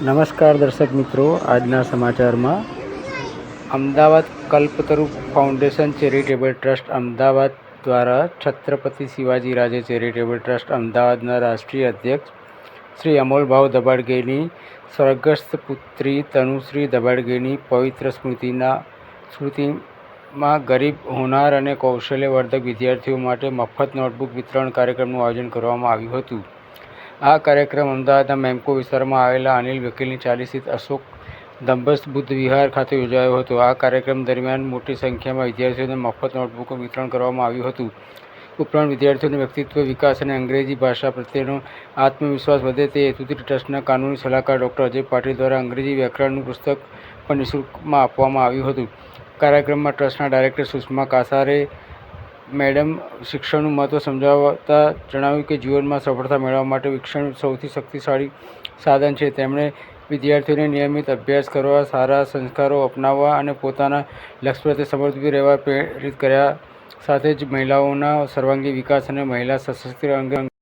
નમસ્કાર દર્શક મિત્રો, આજના સમાચારમાં અમદાવાદ કલ્પતરુ ફાઉન્ડેશન ચેરિટેબલ ટ્રસ્ટ અમદાવાદ દ્વારા છત્રપતિ શિવાજી રાજે ચેરિટેબલ ટ્રસ્ટ અમદાવાદના રાષ્ટ્રીય અધ્યક્ષ શ્રી અમોલભાઉ દબાડગેની સ્વર્ગસ્થ પુત્રી તનુશ્રી દબાડગેની પવિત્ર સ્મૃતિમાં ગરીબ, હોનાર અને કૌશલ્યવર્ધક વિદ્યાર્થીઓ માટે મફત નોટબુક વિતરણ કાર્યક્રમનું આયોજન કરવામાં આવ્યું હતું. આ કાર્યક્રમ અમદાવાદના મેમ્કો વિસ્તારમાં આવેલા અનિલ વકીલની ચાલી સ્થિત અશોક દંબસ બુદ્ધ વિહાર ખાતે યોજાયો હતો. આ કાર્યક્રમ દરમિયાન મોટી સંખ્યામાં વિદ્યાર્થીઓને મફત નોટબુકનું વિતરણ કરવામાં આવ્યું હતું. ઉપરાંત વિદ્યાર્થીઓના વ્યક્તિત્વ વિકાસ અને અંગ્રેજી ભાષા પ્રત્યેનો આત્મવિશ્વાસ વધે તે હેતુથી ટ્રસ્ટના કાનૂની સલાહકાર ડૉક્ટર અજય પાટીલ દ્વારા અંગ્રેજી વ્યાકરણનું પુસ્તક પણ નિઃશુલ્કમાં આપવામાં આવ્યું હતું. કાર્યક્રમમાં ટ્રસ્ટના ડાયરેક્ટર સુષ્મા કાસારે મેડમ શિક્ષણનું મહત્ત્વ સમજાવતા જણાવ્યું કે જીવનમાં સફળતા મેળવવા માટે શિક્ષણ સૌથી શક્તિશાળી સાધન છે. તેમણે વિદ્યાર્થીઓને નિયમિત અભ્યાસ કરવા, સારા સંસ્કારો અપનાવવા અને પોતાના લક્ષ્ય પ્રત્યે સમર્પિત રહેવા પ્રેરિત કર્યા. સાથે જ મહિલાઓના સર્વાંગી વિકાસ અને મહિલા સશક્તિકરણ અંગે